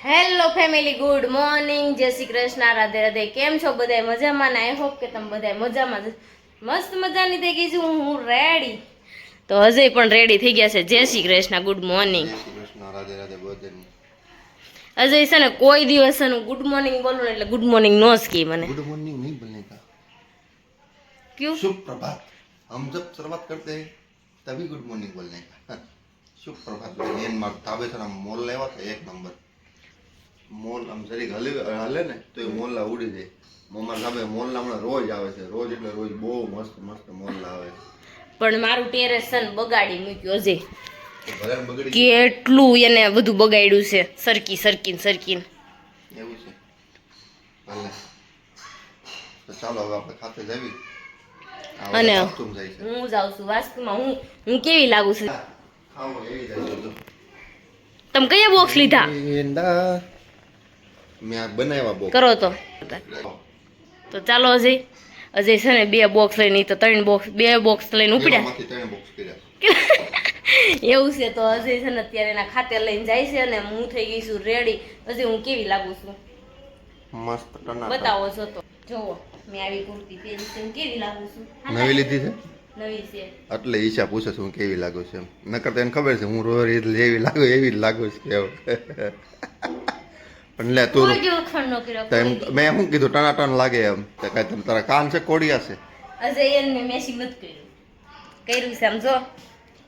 Hello family, good morning, જય શ્રી કૃષ્ણ, રાધે રાધે. કેમ છો બધા? મજામાં ને? આઈ હોપ કે તમે બધા મજામાં. મસ્ત મજાની થઈ ગઈ છું હું રેડી. તો અજય પણ રેડી થઈ ગયા છે. જય શ્રી કૃષ્ણ, ગુડ મોર્નિંગ. અજય છે ને કોઈ દિવસ ગુડ મોર્નિંગ બોલું એટલે ગુડ મોર્નિંગ નો જ કહે મને. गुड मॉर्निंग नहीं बोलने का, क्यों? शुभ प्रभात. हम जब शुरुआत करते हैं तभी गुड मॉर्निंग बोलने का. शुभ प्रभात. मेन मार्ग ताबे से हम मोल लेवा था एक नंबर મોલ આમ જરીક હલે ને તો એ મોલલા ઉડી જાય. મમ્મા સામે મોલલા હમણાં રોજ આવે છે, રોજ એટલે રોજ બહુ મસ્ત મસ્ત મોલલા આવે. પણ મારું ટેરેસ છે ને બગાડી મૂક્યો છે. ભલે બગડી કેટલું એને બધું બગાડ્યું છે, સરકી સરકીને સરકીને. એવું છે. ભલે તો ચાલો હવે આપણે ખાતે જવી. અને તુમ જાય છે. હું જાઉં છું વાસ્તુમાં. હું કેવી લાગુ છું? ખાઓ એવી જાય છે. તમે કયા બોક્સ લીધા? મેં આ બનાવ્યા બોક્સ કરો તો ચાલો અજય. અજય છે ને 2 બોક્સ લઈને, તો 3 બોક્સ, 2 બોક્સ લઈને ઉપડ્યા. એમાંથી 3 બોક્સ કર્યા. એવું છે. તો અજય છે ને અત્યારે એના ખાતે લઈને જાય છે અને હું થઈ ગઈ છું રેડી. અજય હું કેવી લાગુ છું મસ્ત ટના બતાવો છો તો. જોવો મેં આવી કુર્તી પહેરી છે, હું કેવી લાગુ છું? નવી લીધી છે નવી છે એટલે ઈચ્છા પૂછે છે હું કેવી લાગુ છું એમ. નકર તો એને ખબર છે હું રોજ જેવી લાગુ એવી જ લાગુ છું એમ. પણ લે તું કોઈ જ ઓળખાણ ન કર્યો તો એમ કોઈ દી. મેં શું કીધું ટનાટન લાગે એમ તો કાંઈ તમે તારા કાન છે કોડિયા છે. અજય એને મેસિંગ નથી કર્યું છે આમ જો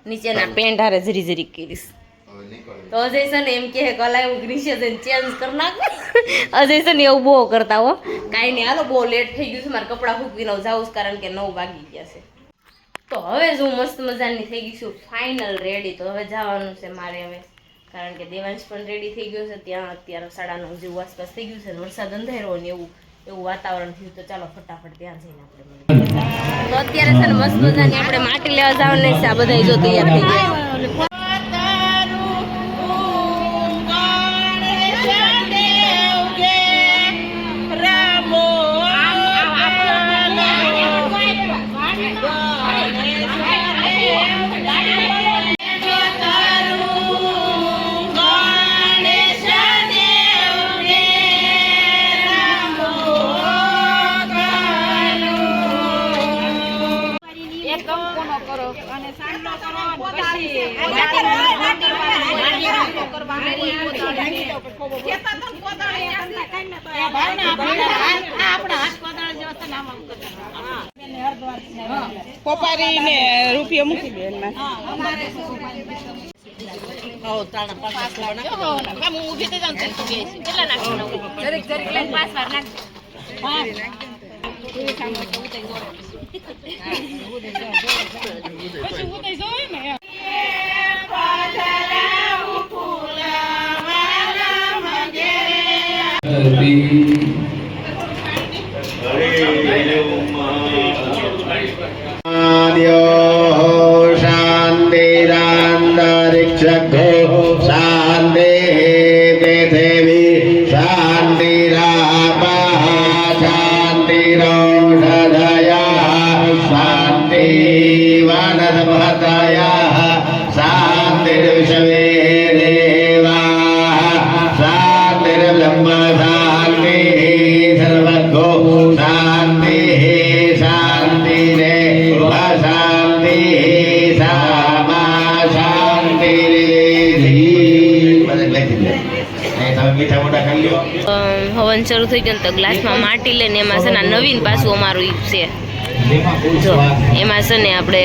નીચેના પેન્ટ હારે જરી જરી કરીશ. હવે નીકળ તો અજય છે ને એમ કે કલાઈ હું ગ્રીશે જઈને ચેન્જ કરી નાખ. અજય છે ને એવું બહુ કરતા હો. કાંઈ નહીં, હાલો બહુ લેટ થઈ ગયું છે, મારે કપડાં ફૂકવીને જાઉં કારણ કે 9 વાગી ગયા છે. તો હવે જ હું મસ્ત મજાની થઈ ગઈ છું, ફાઇનલ રેડી. તો હવે જવાનું છે મારે હવે, કારણ કે દેવાંશ પણ રેડી થઈ ગયો છે. ત્યાં અત્યારે 9:30 જેવું આસપાસ થઈ ગયું છે, વરસાદ અંધારો ને એવું વાતાવરણ થયું. તો ચાલો ફટાફટ ત્યાં જઈને આપણે મળીએ. તો અત્યારે છે ને મસ્ત મજાની આપણે માટી લેવા જવાનું છે. આ બધા જો તૈયાર થઈ ગયા. કોપારી ને રૂપિયા મૂકી દે એમાં. शांतिरांतरिक्षो शांति पृथिवी शांतिरापः शांतिरोषधयः शांति वनस्पतयः शांतिर्विश्वे देवाः शांतिर्ब्रह्म शांतिः सर्वतो शांतिः शांतिरेव शांतिः सामा હવન શરૂ થઈ ગયું તો ગ્લાસમાં માટી લઈને એમાં છે ને નવીન પાછું અમારું ઈ છે. જો એમાં છે ને આપણે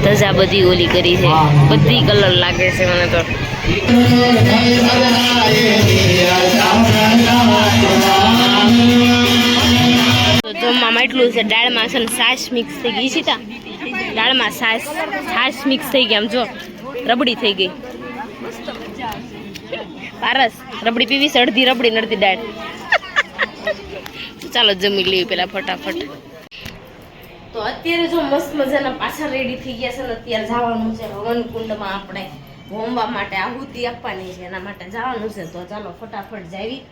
ધજા બધી ઓલી કરી છે, બધી કલર લાગે છે મને તો. જમવામાં એટલું છે. દાળમાં છે ને છાશ મિક્સ થઈ ગઈ. સીતા દાળમાં છાશ મિક્સ થઈ ગઈ. આમ જો રબડી થઈ ગઈ. પારસ રબડી પીવી છે? અડધી રબડી ને અડધી દાળ. ચાલો જમી લેવી પેલા ફટાફટ. તો અત્યારે જો મસ્ત મજાના પાછા રેડી થઈ ગયા છે ને અત્યારે જવાનું છે હવન કુંડમાં. આપણે હોમવા માટે આહુતિ આપવાની છે, એના માટે જવાનું છે. તો ચાલો ફટાફટ જાવી.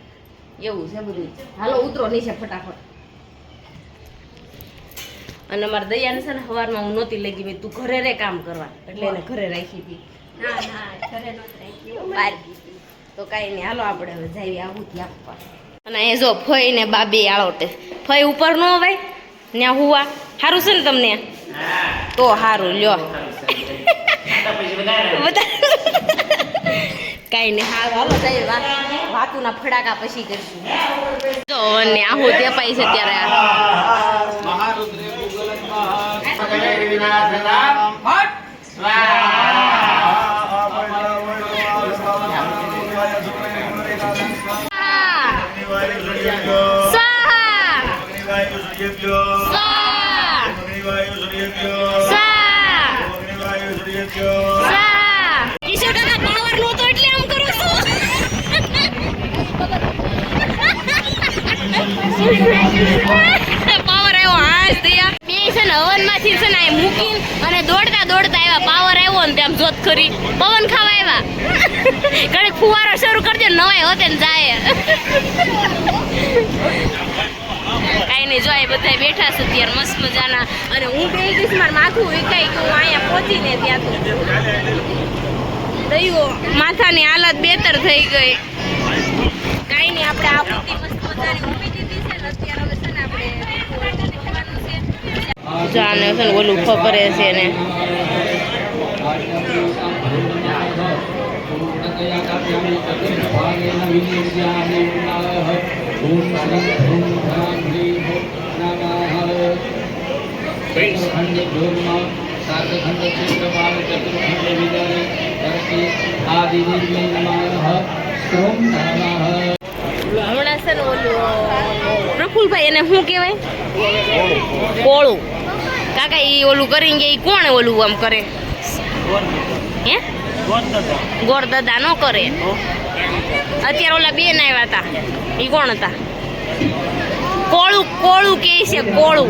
એવું છે બધું. હાલો ઉતરો નીચે ફટાફટ. અને અમારે દયાને છે ને સવારમાં હું નહોતી લઈ ગઈ, તું ઘરે રે કામ કરવા, એટલે એને ઘરે રાખી હતી. ના ના ઘરે નહોતી રાખી, બહાર ગઈ. તો કાંઈ નહીં, હાલો આપણે હવે જઈએ આહુતિ આપવા. અને એ જો ફઈ ને બાબી આળોટે, ફઈ ઉપર ન હોય ત્યાં હુવા સારું છે ને તમને? તો સારું લ્યો. કાંઈ નહીં, હારું હાલો જઈએ, વાતુના ફડાકા પછી કરશું. જો અને આહુતિ અપાઈ છે ત્યારે પાવર આવ્યો. હાશ દયા બે છે ને હવનમાંથી છે ને આ મૂકીને અને દોડતા દોડતા આવ્યા. પાવર આવ્યો ને તેમ જોત ખરી પવન ખાવા આવ્યા. ઘડીક ફુવારો શરૂ કરજો નવાય હોતે ને જાય. કાંઈ નહીં, જો આ બધા બેઠા છે ત્યારે મસ્ત મજાના. અને હું બે ગઈશ, મારું માથું વિકાઈ ગયું અહીંયા પહોંચીને. ત્યાં તો દયો માથાની હાલત બેતર થઈ ગઈ. કાંઈ નહીં, આપણે આ બધી મસ્ત મજાની ઊભી દીધી છે ને અત્યારે હવે છે ને આપણે જાને છે ને ઓલું ખબરે છે ને હમણાં છે ને ઓલું પ્રફુલભાઈ એને શું કહેવાય? કોળું. કાકા એ ઓલું કરીને કે કોણ ઓલું આમ કરે? હે ગોળ દાદા નો કરે. અત્યારે ઓલા બેન આવ્યા હતા, એ કોણ હતા? કોળું કોળું કે છે કોળું.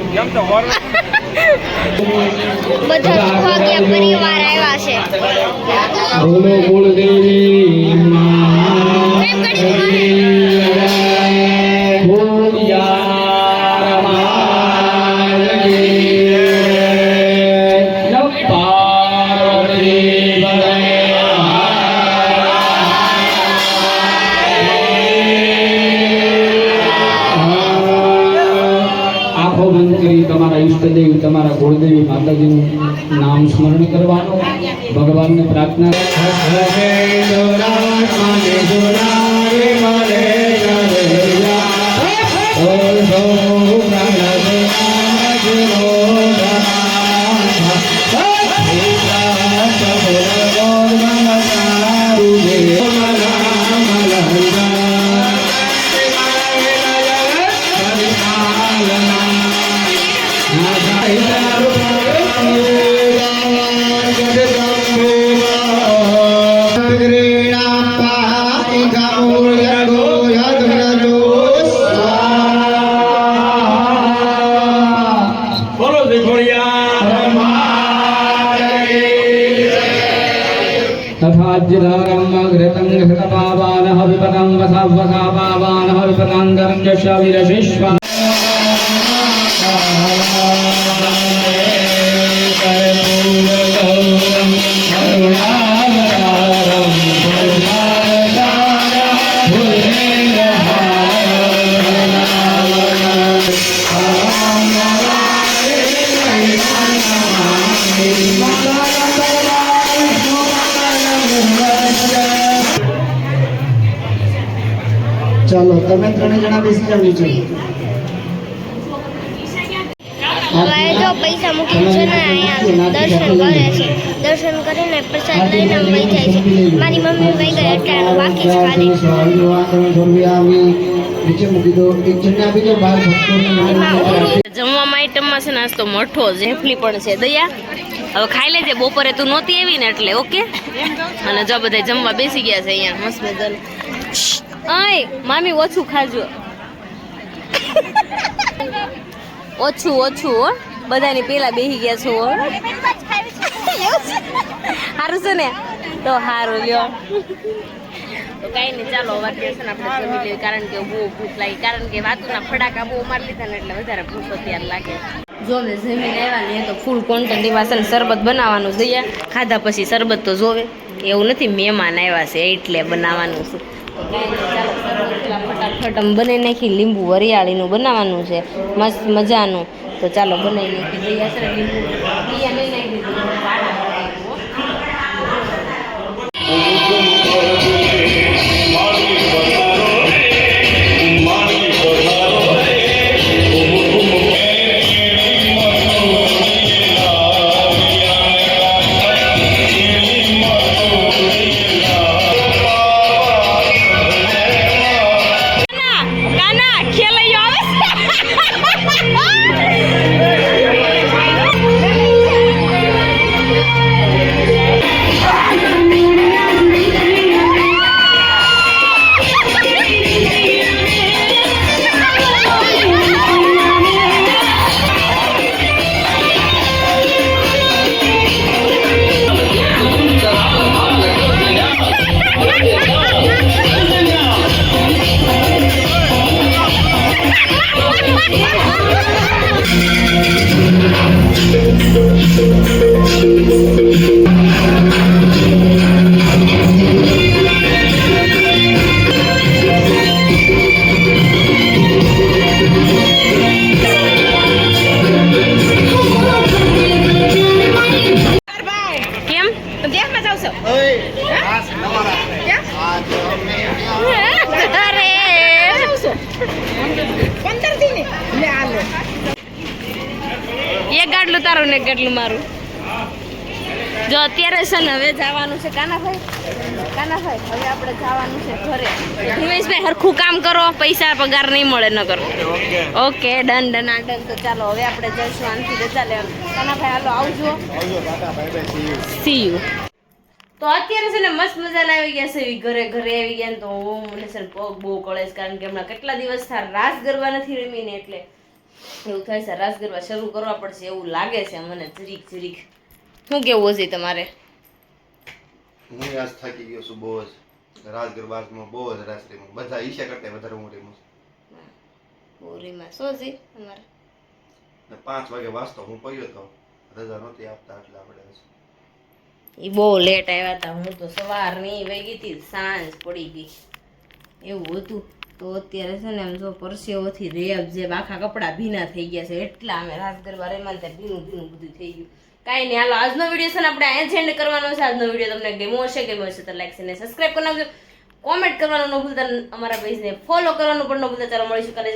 બધા સુભાગ્યા પરિવાર આવ્યા છે. બોલો કુળદેવી તમારા ઈષ્ટદેવ તમારા કુળદેવી માતાજીનું નામ સ્મરણ કરવાનું, ભગવાનને પ્રાર્થના ચાલો તમે ત્રણે જણા બેસી જાવ નીચે. હવે જો પૈસા મૂકીને છે ને અહીંયા દર્શન કરે છે. દર્શન કરીને પ્રસાદ લઈને વહી જાય છે. મારી મમ્મી વહી ગઈ એટલે આનું બાકી છે ખાલી. નીચે મૂકી દો. એક જણને આપી દો. બાર જમવામાં આઈટમમાં છે ને આજ તો મઠો જેફલી પણ છે. દયા હવે ખાઈ લેજે, બપોરે તું નહોતી આવી ને એટલે. ઓકે. અને જો બધા જમવા બેસી ગયા છે અહીંયા મસ્ત મજાનું. અય મામી ઓછું ખાજો, ઓછું ઓછું હો. બધાની પેલા બેસી ગયા છો. સારું છે ને? તો સારું લ્યો. તો કાંઈ નહીં, ચાલો હવે અત્યારે છે ને આપણે જમી લઈએ, કારણ કે બહુ ભૂખ લાગી. કારણ કે વાતુના ફડાકા બહુ મારી લીધા ને એટલે વધારે ભૂખ અત્યારે લાગે. જો મેં જમીને આવ્યા ને તો ફૂલ કોન્ટેન્ટ એવા છે ને શરબત બનાવવાનું. દયા ખાધા પછી શરબત તો જોવે એવું નથી, મહેમાન આવ્યા છે એટલે બનાવવાનું છે. ચાલો પેલા ફટાફટ આમ બનાવી નાખી લીંબુ વરિયાળીનું બનાવવાનું છે મસ્ત મજાનું. તો ચાલો બનાવી નાખી દઈએ સર લીંબુ બીયા નહીં નાખી દીધું પાડા બનાવ્યું. કાના ખેલૈયો કેમ દેખમાં જાવ છો અરે એક ગાડલું તારું ને એક ગાડલું મારું. જો અત્યારે છે ને હવે જવાનું છે કાનાભાઈ હવે આપણે જવાનું છે ઘરે. ધ્રુવેશભાઈ હરખું કામ કરો, પૈસા પગાર નહીં મળે ન કરો. Okay done done. તો ચાલો હવે આપણે જઈશું આનથી રજા લેવાનું. કાનાભાઈ હાલો આવજો. C you. તો અત્યારે છે ને મસ્ત મજાના આવી ગયા છે ઘરે આવી ગયા ને તો મને છે ને પગ બહુ કળે છે કારણ કે હમણાં કેટલા દિવસ થયા રાસ ગરબા નથી રમીને એટલે એવું થાય છે રાસ ગરબા શરૂ કરવા પડશે એવું લાગે છે મને જરીક. શું કેવું હશે તમારે? હું આજ થાકી ગયો છું બહુ જ રાસ ગરબામાં બહુ જ રાસ રમ્યો બધા ઈચ્છા કરતા વધારે હું રમ્યો છું. બોરીમાં શું છે તમારે? ને 5 વાગે વાસતો હું પડ્યો તો રજા નહોતી આપતા એટલે આપણે એ બહુ લેટ આવ્યા હતા. હું તો સવારની વહી ગઈ હતી, સાંજ પડી ગઈ એવું હતું. તો અત્યારે છે ને એમ જો પરસેવોથી રેબ જે આખા કપડાં ભીના થઈ ગયા છે એટલા અમે રાસ ગરબા રમ્યા ત્યાં ભીનું બધું થઈ ગયું. કાંઈ નહીં, હાલો આજનો વિડીયો છે ને આપણે અહીંયા જ એન્ડ કરવાનો છે. આજનો વિડીયો તમને ગમ્યો હશે તો લાઈક અને સબસ્ક્રાઈબ કરી નાખજો. કોમેન્ટ કરવાનું ન ભૂલતા, અમારા પેજને ફોલો કરવાનું પણ ન ભૂલતા. ચાલો મળીશું કાલે.